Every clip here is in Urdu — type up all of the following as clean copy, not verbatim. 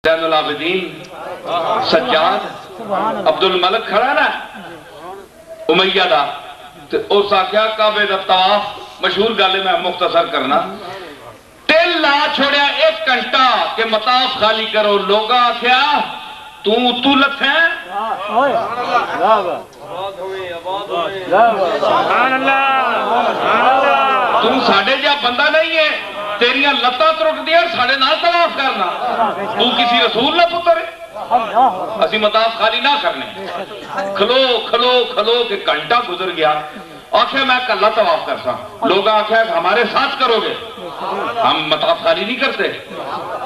زین العابدین سجاد عبد الملک کھڑا نا امیہ دا اس آکھیا کعبے دا طواف مشہور گالے میں مختصر کرنا تیل لا چھوڑیا 1 گھنٹہ کہ مطاف خالی کرو لوگا آکھیا تو لت ہیں تم ساڑھے جا بندہ نہیں ہے تیریاں لتا ترٹ دیا ساڑھے نال طواف کرنا تو کسی رسول نہ پتر ہے اسی مطاف خالی نہ کرنے کھلو کہ گھنٹہ گزر گیا آخر میں کلہ طواف کرتا لوگ آخر ہمارے ساتھ کرو گے ہم مطاف خالی نہیں کرتے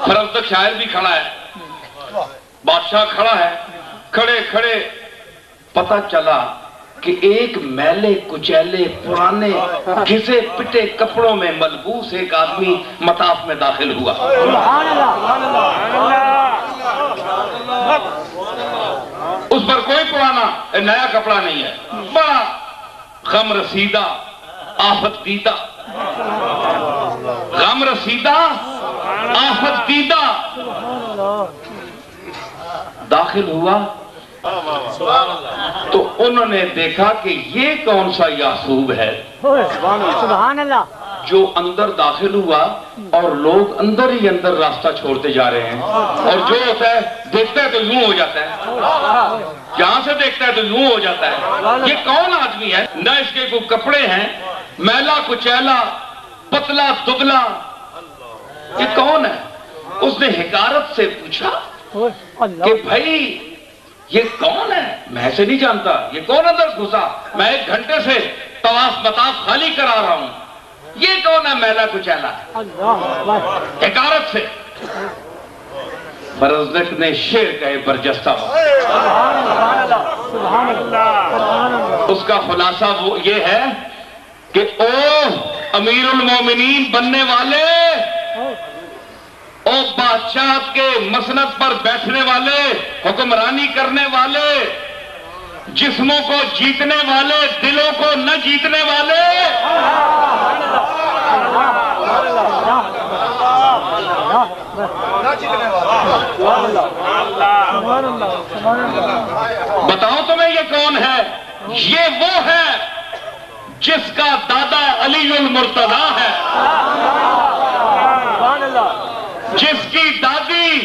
فرض تک شاعر بھی کھڑا ہے بادشاہ کھڑا ہے کھڑے پتہ چلا کہ ایک میلے کچیلے پرانے گھسے پٹے کپڑوں میں ملبوس ایک آدمی مطاف میں داخل ہوا اس پر کوئی پرانا نیا کپڑا نہیں ہے بڑا غم رسیدہ آفت دیدہ غم رسیدہ آفت دیدہ داخل ہوا تو انہوں نے دیکھا کہ یہ کون سا یعصوب ہے سبحان اللہ جو اندر داخل ہوا اور لوگ اندر ہی اندر راستہ چھوڑتے جا رہے ہیں اور جو ہوتا ہے دیکھتا ہے تو یوں ہو جاتا ہے جہاں سے دیکھتا ہے تو یوں ہو جاتا ہے یہ کون آدمی ہے نہ اس کے کوئی کپڑے ہیں میلا کچیلا پتلا دبلا یہ کون ہے اس نے حکارت سے پوچھا کہ بھائی یہ کون ہے میں ایسے نہیں جانتا یہ کون اندر گھسا میں 1 گھنٹے سے طواف مطاف خالی کرا رہا ہوں یہ کون ہے میلا کچیلا حکارت سے برزدق نے شعر کہے برجستہ اس کا خلاصہ وہ یہ ہے کہ او امیر المومنین بننے والے او بادشاہ کے مسند پر بیٹھنے والے حکمرانی کرنے والے جسموں کو جیتنے والے دلوں کو نہ جیتنے والے بتاؤ تمہیں یہ کون ہے یہ وہ ہے جس کا دادا علی المرتضیٰ ہے جس کی دادی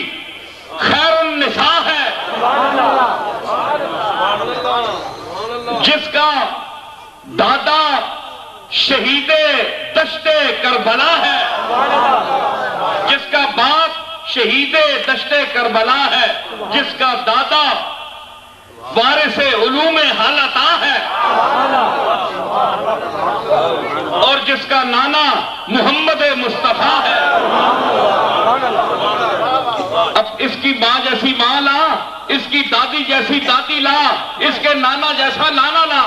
خیر النساء ہے جس کا دادا شہید دشت کربلا ہے جس کا باپ شہید دشت کربلا ہے جس کا دادا وارث علوم حالتا ہے اور جس کا نانا محمد مصطفیٰ ہے اب اس کی ماں جیسی ماں لا اس کی دادی جیسی دادی لا اس کے نانا جیسا نانا لا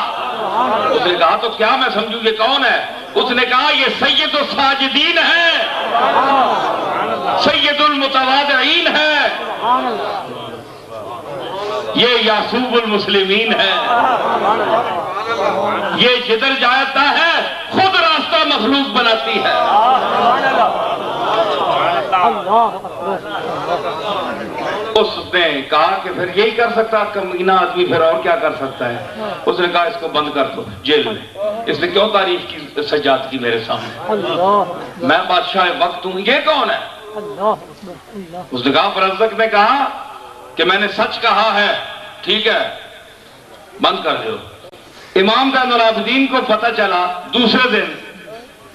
اس نے کہا تو کیا میں سمجھوں یہ کون ہے اس نے کہا یہ سید الساجدین ہے سید المتواضعین ہے یہ یعصوب المسلمین ہے یہ جدھر جاتا ہے خود راستہ مخلوق بناتی ہے اس نے کہا کہ پھر یہی کر سکتا کمینہ آدمی پھر اور کیا کر سکتا ہے اس نے کہا اس کو بند کر دو جیل میں اس نے کیوں تعریف کی سجاد کی میرے سامنے میں بادشاہ وقت ہوں یہ کون ہے اس نے کہا برزدق نے کہا کہ میں نے سچ کہا ہے ٹھیک ہے بند کر دو امام زین العابدین کو پتہ چلا دوسرے دن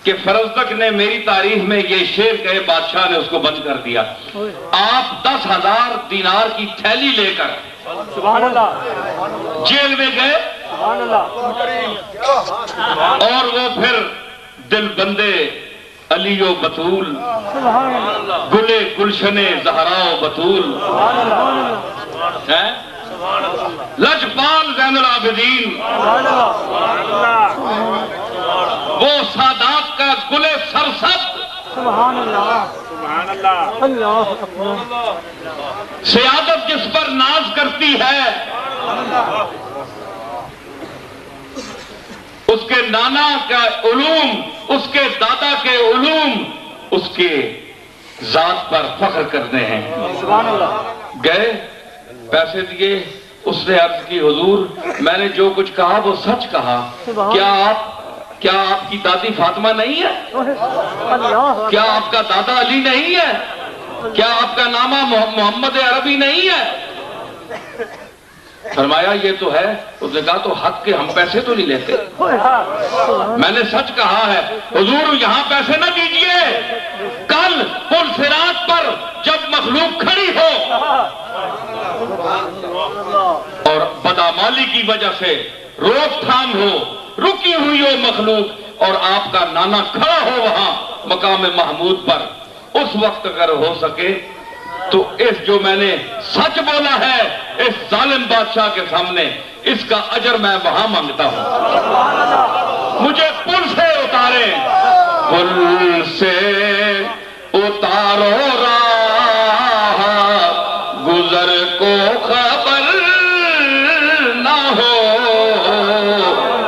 کہ فرزدق نے میری تعریف میں یہ شعر کہے بادشاہ نے اس کو بند کر دیا آپ 10,000 دینار کی تھیلی لے کر جیل میں گئے اور وہ پھر دل بندے علی و بطول گلے گلشن زہرا و بطول لجپال زین العابدین وہ سادات کا گل سرسبز سیادت جس پر ناز کرتی ہے اس کے نانا کا علوم اس کے دادا کے علوم اس کے ذات پر فخر کرتے ہیں۔ گئے، پیسے دیے، اس نے عرض کی حضور میں نے جو کچھ کہا وہ سچ کہا، کیا آپ کی دادی فاطمہ نہیں ہے؟ کیا آپ کا دادا علی نہیں ہے؟ کیا آپ کا نامہ محمد عربی نہیں ہے؟ فرمایا یہ تو ہے۔ اس نے کہا تو حق کے ہم پیسے تو نہیں لیتے، میں نے سچ کہا ہے۔ حضور یہاں پیسے نہ دیجئے، کل پل صراط پر جب مخلوق کھڑی ہو اور بدعمالی کی وجہ سے روک تھام ہو، رکی ہوئی ہو مخلوق، اور آپ کا نانا کھڑا ہو وہاں مقام محمود پر، اس وقت اگر ہو سکے تو اس جو میں نے سچ بولا ہے اس ظالم بادشاہ کے سامنے، اس کا اجر میں وہاں مانگتا ہوں۔ مجھے پل سے اتارے، پل سے اتارو راہ گزر کو خبر نہ ہو،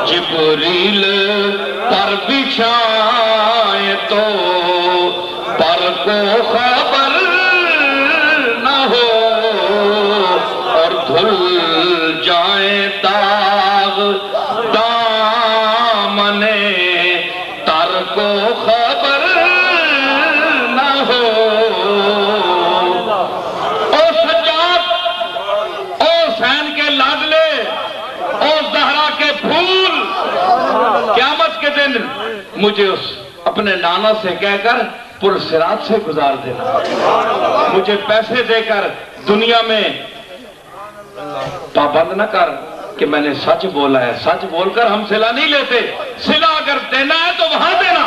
جبریل پر بچھائے تو پر کو خبر نہ ہو، اور دھل جائے داغ دامنے تر کو خبر نہ ہو۔ او سجاد، او حسین کے لاڈلے، او زہرا کے پھول، قیامت کے دن مجھے اس اپنے نانا سے کہہ کر پل صراط سے گزار دینا، مجھے پیسے دے کر دنیا میں پابند نہ کر کہ میں نے سچ بولا ہے۔ سچ بول کر ہم صلہ نہیں لیتے، صلہ اگر دینا ہے تو وہاں دینا۔